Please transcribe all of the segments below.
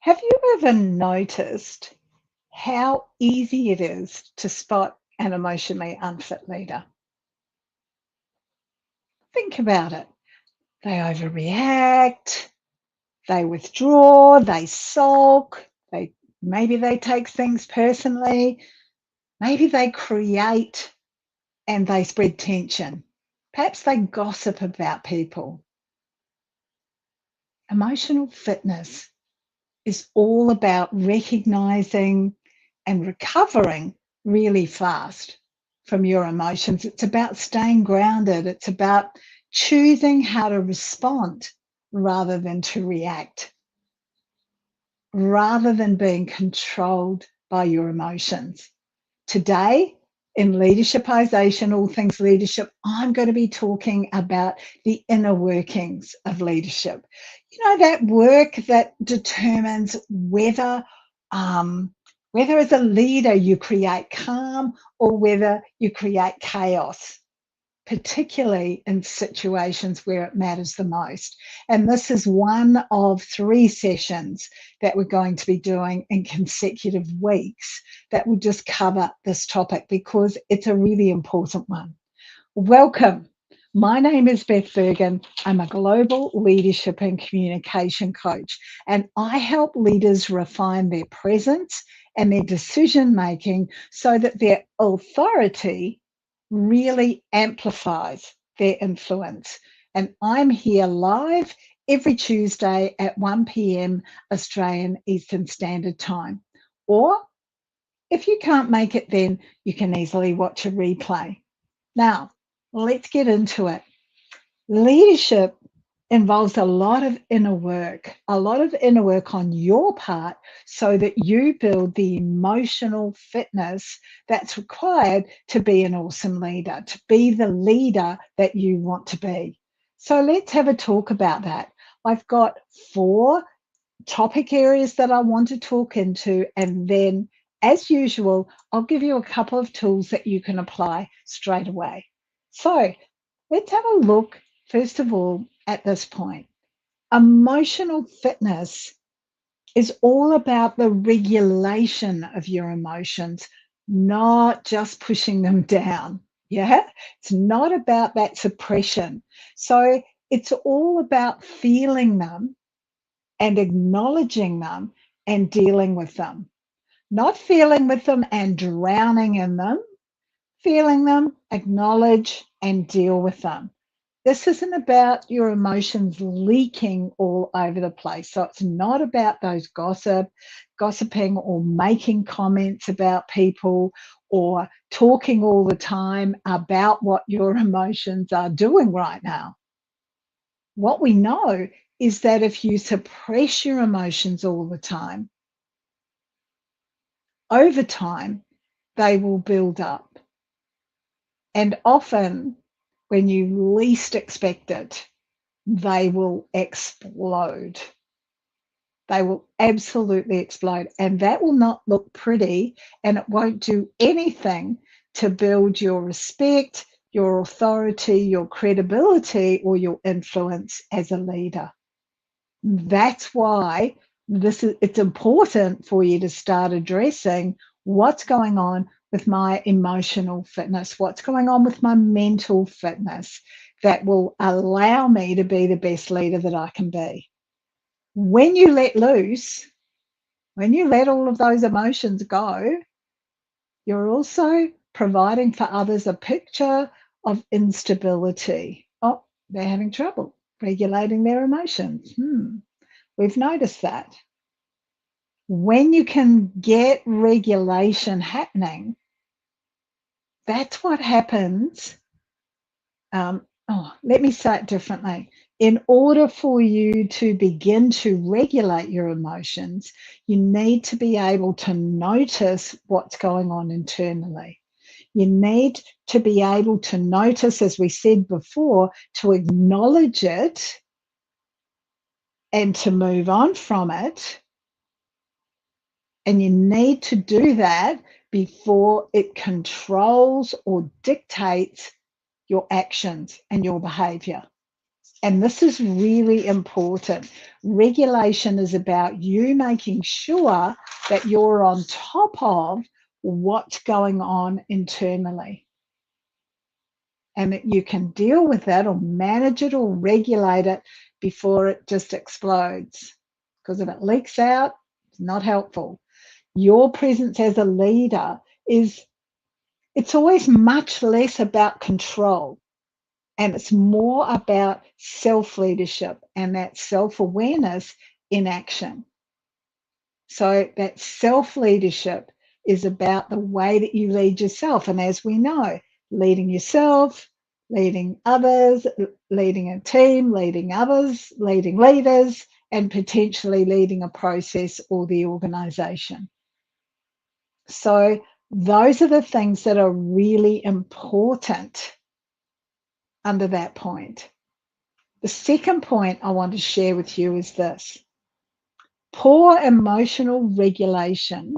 Have you ever noticed how easy it is to spot an emotionally unfit leader? Think about it. They overreact, they withdraw, they sulk, maybe they take things personally, maybe they create and they spread tension. Perhaps they gossip about people. Emotional fitness is all about recognizing and recovering really fast from your emotions. It's about staying grounded. It's about choosing how to respond rather than to react, rather than being controlled by your emotions. Today, in Leadershipisation, all things leadership, I'm going to be talking about the inner workings of leadership. You know, that work that determines whether as a leader you create calm or whether you create chaos, particularly in situations where it matters the most. And this is one of 3 sessions that we're going to be doing in consecutive weeks that will just cover this topic because it's a really important one. Welcome. My name is Beth Bergen. I'm a global leadership and communication coach, and I help leaders refine their presence and their decision making so that their authority really amplifies their influence. And I'm here live every Tuesday at 1 p.m. Australian Eastern Standard Time. Or if you can't make it, then you can easily watch a replay. Now, let's get into it. Leadership involves a lot of inner work on your part so that you build the emotional fitness that's required to be an awesome leader, to be the leader that you want to be. So let's have a talk about that. I've got 4 topic areas that I want to talk into, and then, as usual, I'll give you a couple of tools that you can apply straight away. So let's have a look, first of all, at this point. Emotional fitness is all about the regulation of your emotions, not just pushing them down. Yeah, it's not about that suppression. So it's all about feeling them and acknowledging them and dealing with them, not feeling with them and drowning in them, feeling them, acknowledge, and deal with them. This isn't about your emotions leaking all over the place. So it's not about those gossiping or making comments about people or talking all the time about what your emotions are doing right now. What we know is that if you suppress your emotions all the time, over time, they will build up. And often, when you least expect it, they will explode. They will absolutely explode. And that will not look pretty, and it won't do anything to build your respect, your authority, your credibility, or your influence as a leader. That's why it's important for you to start addressing what's going on with my emotional fitness, what's going on with my mental fitness that will allow me to be the best leader that I can be. When you let loose, when you let all of those emotions go, you're also providing for others a picture of instability. Oh, they're having trouble regulating their emotions. We've noticed that. When you can get regulation happening, that's what happens. Let me say it differently. In order for you to begin to regulate your emotions, you need to be able to notice what's going on internally. You need to be able to notice, as we said before, to acknowledge it and to move on from it. And you need to do that before it controls or dictates your actions and your behavior. And this is really important. Regulation is about you making sure that you're on top of what's going on internally and that you can deal with that or manage it or regulate it before it just explodes. Because if it leaks out, it's not helpful. Your presence as a leader it's always much less about control. And it's more about self-leadership and that self-awareness in action. So that self-leadership is about the way that you lead yourself. And as we know, leading yourself, leading others, leading a team, leading others, leading leaders, and potentially leading a process or the organization. So those are the things that are really important under that point. The second point I want to share with you is this. Poor emotional regulation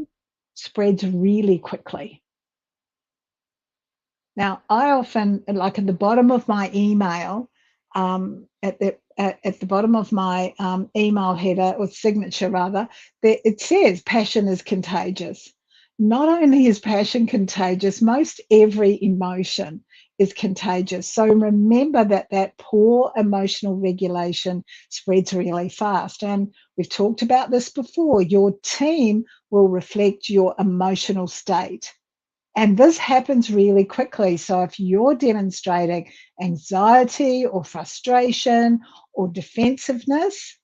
spreads really quickly. Now, I often, like at the bottom of my email, at the bottom of my email header or signature rather, it says passion is contagious. Not only is passion contagious, most every emotion is contagious. So remember that poor emotional regulation spreads really fast. And we've talked about this before. Your team will reflect your emotional state. And this happens really quickly. So if you're demonstrating anxiety or frustration or defensiveness,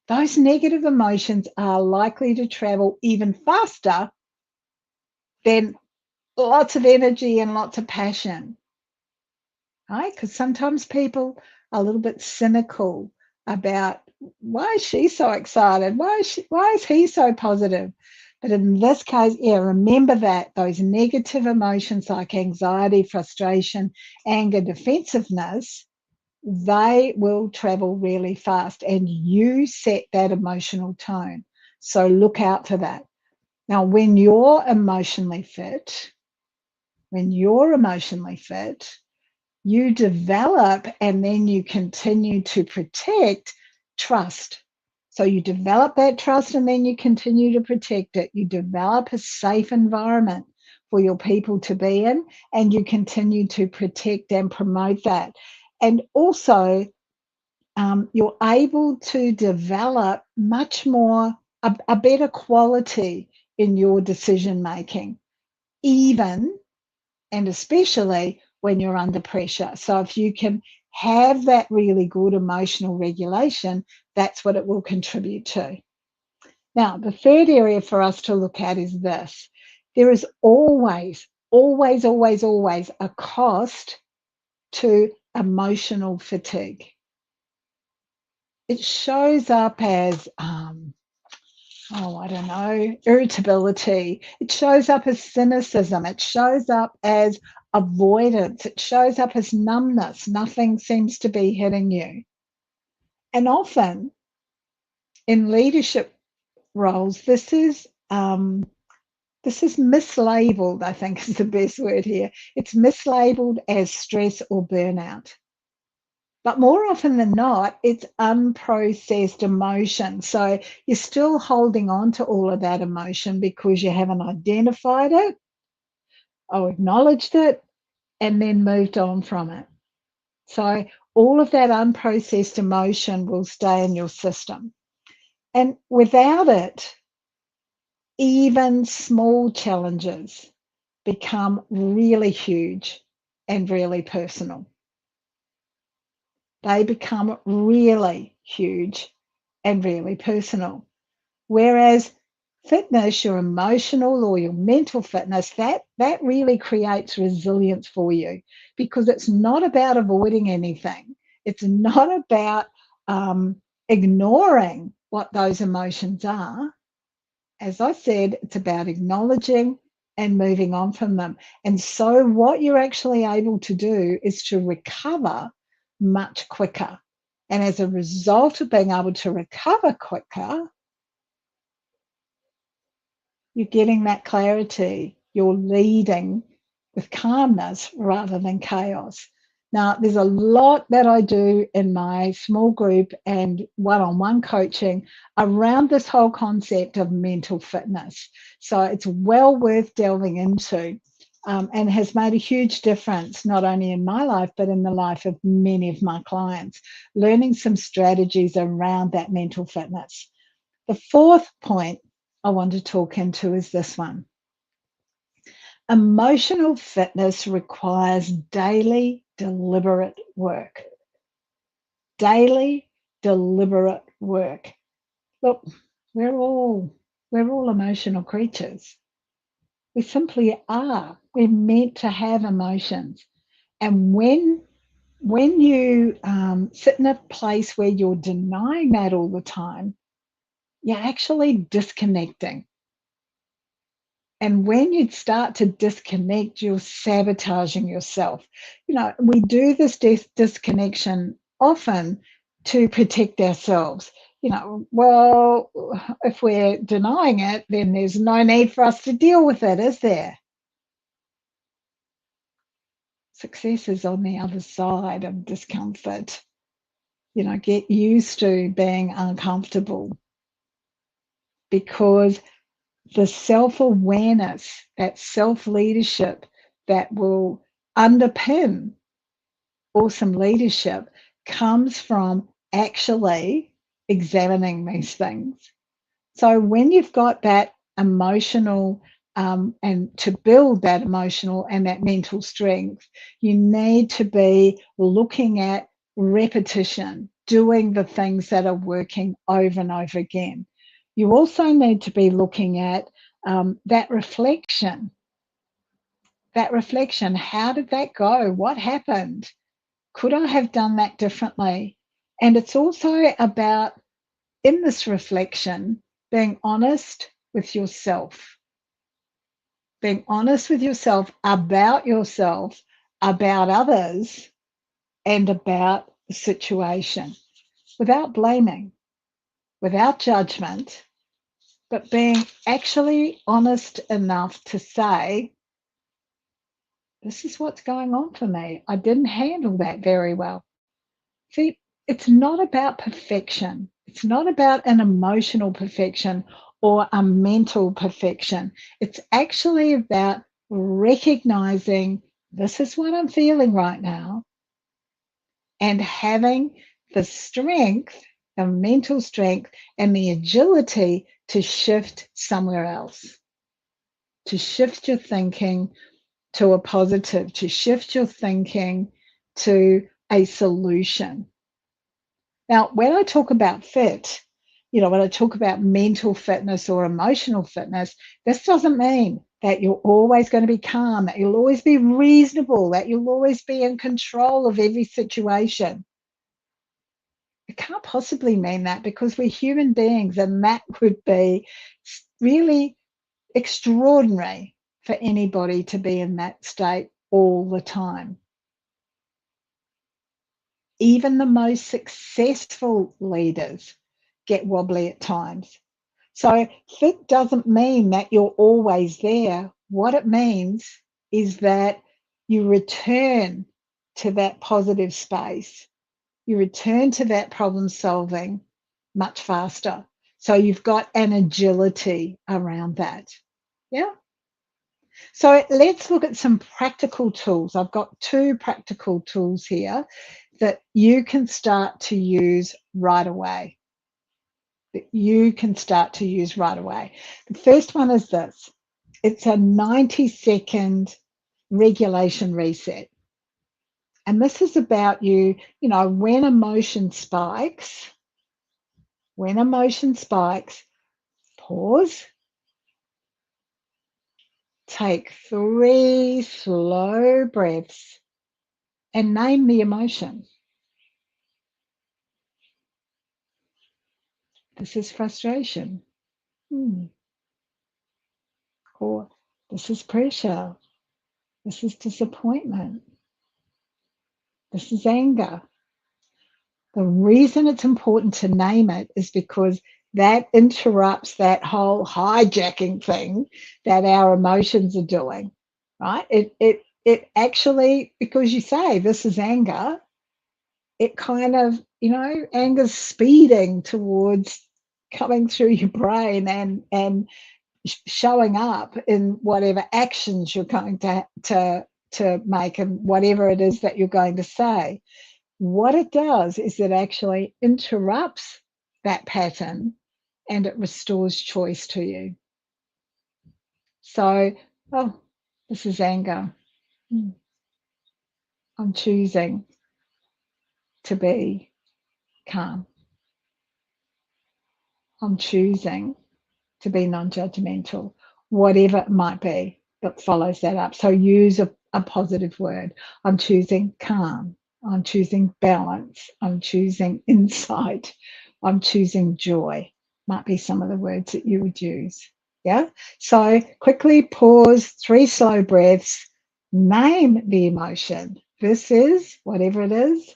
those negative emotions are likely to travel even faster than lots of energy and lots of passion, right? Because sometimes people are a little bit cynical about why is she so excited? Why is he so positive? But in this case, yeah, remember that those negative emotions like anxiety, frustration, anger, defensiveness, they will travel really fast and you set that emotional tone. So look out for that. Now, when you're emotionally fit, you develop and then you continue to protect trust. So you develop that trust and then you continue to protect it. You develop a safe environment for your people to be in and you continue to protect and promote that. And also, you're able to develop much more, a better quality in your decision making, even and especially when you're under pressure. So if you can have that really good emotional regulation, that's what it will contribute to. Now, the third area for us to look at is this. There is always, always, always, always a cost to emotional fatigue. It shows up as I don't know, irritability. It shows up as cynicism. It shows up as avoidance. It shows up as numbness. Nothing seems to be hitting you. And often in leadership roles, this is mislabeled, I think is the best word here. It's mislabeled as stress or burnout. But more often than not, it's unprocessed emotion. So you're still holding on to all of that emotion because you haven't identified it or acknowledged it and then moved on from it. So all of that unprocessed emotion will stay in your system. And without it, even small challenges become really huge and really personal. They become really huge and really personal. Whereas fitness, your emotional or your mental fitness, that really creates resilience for you because it's not about avoiding anything. It's not about ignoring what those emotions are. As I said, it's about acknowledging and moving on from them. And so what you're actually able to do is to recover much quicker. And as a result of being able to recover quicker, you're getting that clarity. You're leading with calmness rather than chaos. Now, there's a lot that I do in my small group and one-on-one coaching around this whole concept of mental fitness. So it's well worth delving into, and has made a huge difference, not only in my life, but in the life of many of my clients, learning some strategies around that mental fitness. The fourth point I want to talk into is this one. Emotional fitness requires daily, deliberate work. Daily, deliberate work. Look, we're all emotional creatures. We simply are. We're meant to have emotions. And when you sit in a place where you're denying that all the time, you're actually disconnecting. And when you start to disconnect, you're sabotaging yourself. We do this disconnection often to protect ourselves. Well, if we're denying it, then there's no need for us to deal with it, is there? Success is on the other side of discomfort. Get used to being uncomfortable, because the self-awareness, that self-leadership that will underpin awesome leadership comes from actually examining these things. So when you've got that emotional, and to build that emotional and that mental strength, you need to be looking at repetition, doing the things that are working over and over again. You also need to be looking at that reflection. How did that go? What happened? Could I have done that differently? And it's also about, in this reflection, being honest with yourself. Being honest with yourself, about others, and about the situation, without blaming, without judgment, but being actually honest enough to say, this is what's going on for me. I didn't handle that very well. See, it's not about perfection. It's not about an emotional perfection or a mental perfection. It's actually about recognizing, this is what I'm feeling right now, and having the strength, the mental strength, and the agility to shift somewhere else, to shift your thinking to a positive, to shift your thinking to a solution. Now, when I talk about when I talk about mental fitness or emotional fitness, this doesn't mean that you're always going to be calm, that you'll always be reasonable, that you'll always be in control of every situation. It can't possibly mean that, because we're human beings, and that would be really extraordinary for anybody to be in that state all the time. Even the most successful leaders get wobbly at times. So fit doesn't mean that you're always there. What it means is that you return to that positive space. You return to that problem solving much faster. So you've got an agility around that. Yeah. So let's look at some practical tools. I've got 2 practical tools here that you can start to use right away. The first one is this. It's a 90-second regulation reset. And this is about when emotion spikes, pause, take 3 slow breaths, and name the emotion. This is frustration. Or this is pressure. This is disappointment. This is anger. The reason it's important to name it is because that interrupts that whole hijacking thing that our emotions are doing, right? It it actually, because you say this is anger, it kind of, anger's speeding towards coming through your brain and showing up in whatever actions you're going to make and whatever it is that you're going to say. What it does is it actually interrupts that pattern and it restores choice to you. So, oh, this is anger. I'm choosing to be calm. I'm choosing to be non-judgmental, whatever it might be that follows that up. So use a positive word. I'm choosing calm. I'm choosing balance. I'm choosing insight. I'm choosing joy. Might be some of the words that you would use. Yeah. So quickly pause, 3 slow breaths, name the emotion. This is whatever it is.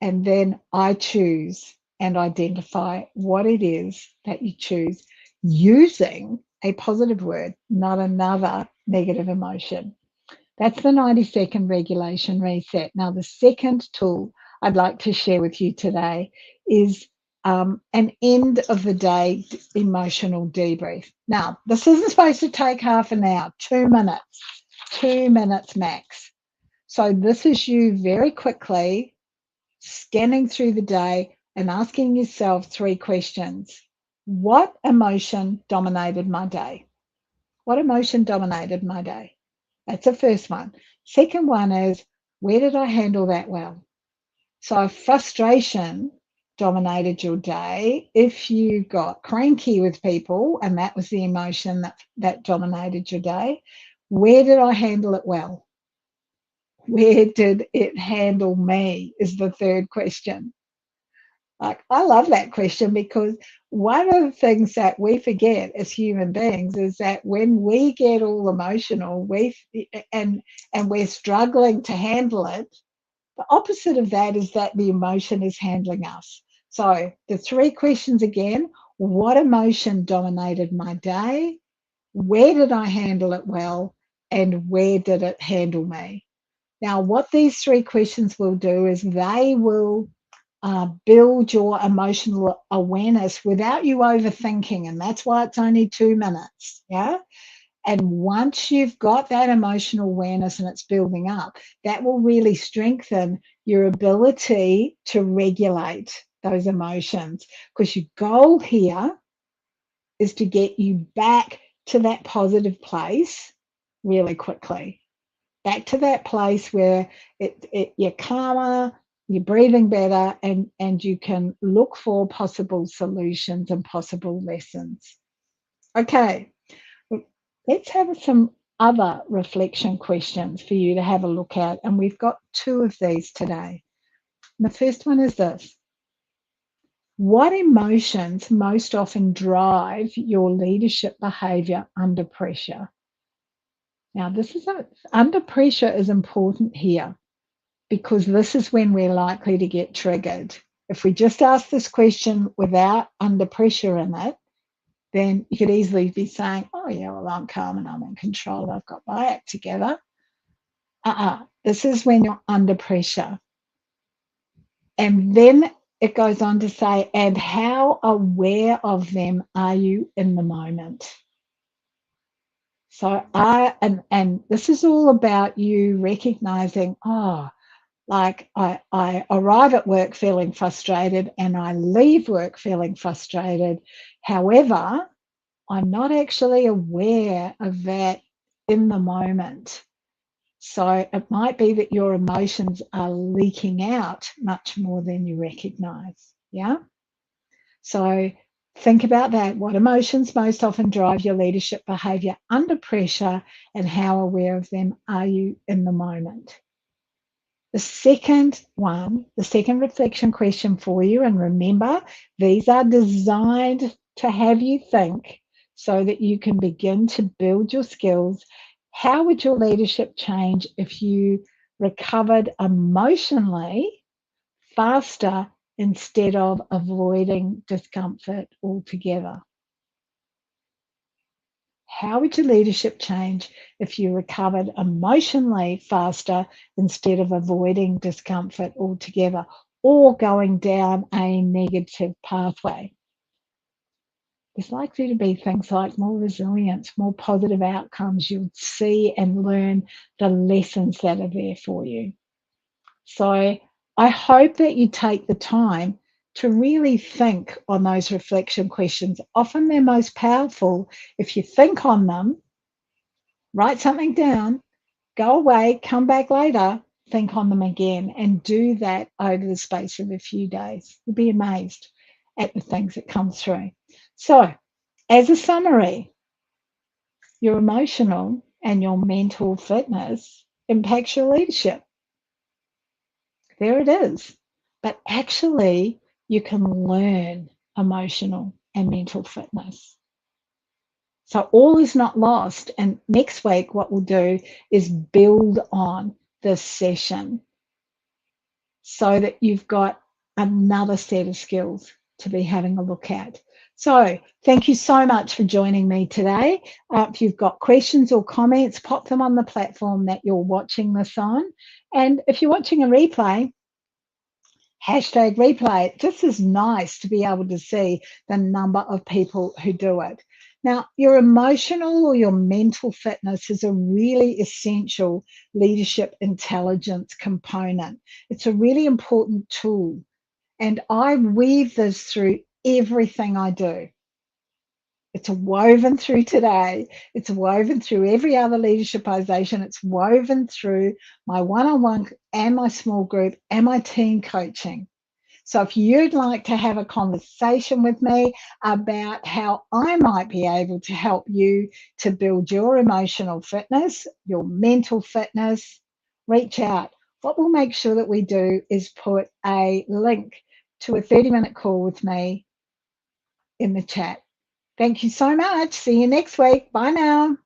And then I choose and identify what it is that you choose using a positive word, not another negative emotion. That's the 90-second regulation reset. Now, the second tool I'd like to share with you today is an end of the day emotional debrief. Now, this isn't supposed to take half an hour, 2 minutes max. So this is you very quickly scanning through the day and asking yourself 3 questions. What emotion dominated my day? What emotion dominated my day? That's the first one. Second one is, where did I handle that well? So if frustration dominated your day, if you got cranky with people and that was the emotion that dominated your day, where did I handle it well? Where did it handle me is the third question. Like, I love that question because one of the things that we forget as human beings is that when we get all emotional, and we're struggling to handle it, the opposite of that is that the emotion is handling us. So the 3 questions again: what emotion dominated my day? Where did I handle it well? And where did it handle me? Now, what these 3 questions will do is they will build your emotional awareness without you overthinking. And that's why it's only 2 minutes. Yeah. And once you've got that emotional awareness and it's building up, that will really strengthen your ability to regulate those emotions. Because your goal here is to get you back to that positive place really quickly. Back to that place where you're calmer, you're breathing better, and you can look for possible solutions and possible lessons. Okay, let's have some other reflection questions for you to have a look at. And we've got 2 of these today. And the first one is this: what emotions most often drive your leadership behavior under pressure? Now, under pressure is important here, because this is when we're likely to get triggered. If we just ask this question without under pressure in it, then you could easily be saying, oh yeah, well, I'm calm and I'm in control, I've got my act together. This is when you're under pressure. And then it goes on to say, and how aware of them are you in the moment? So and this is all about you recognizing, like I arrive at work feeling frustrated and I leave work feeling frustrated. However, I'm not actually aware of that in the moment. So it might be that your emotions are leaking out much more than you recognize. Yeah. So think about that. What emotions most often drive your leadership behavior under pressure, and how aware of them are you in the moment? The second reflection question for you, and remember, these are designed to have you think so that you can begin to build your skills. How would your leadership change if you recovered emotionally faster instead of avoiding discomfort altogether? How would your leadership change if you recovered emotionally faster instead of avoiding discomfort altogether or going down a negative pathway? There's likely to be things like more resilience, more positive outcomes. You'll see and learn the lessons that are there for you. So I hope that you take the time to really think on those reflection questions. Often they're most powerful if you think on them, write something down, go away, come back later, think on them again, and do that over the space of a few days. You'll be amazed at the things that come through. So, as a summary, your emotional and your mental fitness impacts your leadership. There it is. But actually, you can learn emotional and mental fitness. So all is not lost. And next week, what we'll do is build on this session so that you've got another set of skills to be having a look at. So thank you so much for joining me today. If you've got questions or comments, pop them on the platform that you're watching this on. And if you're watching a replay, hashtag replay it. This is nice to be able to see the number of people who do it. Now, your emotional or your mental fitness is a really essential leadership intelligence component. It's a really important tool. And I weave this through everything I do. It's woven through today. It's woven through every other leadershipization. It's woven through my one-on-one and my small group and my team coaching. So if you'd like to have a conversation with me about how I might be able to help you to build your emotional fitness, your mental fitness, reach out. What we'll make sure that we do is put a link to a 30-minute call with me in the chat. Thank you so much. See you next week. Bye now.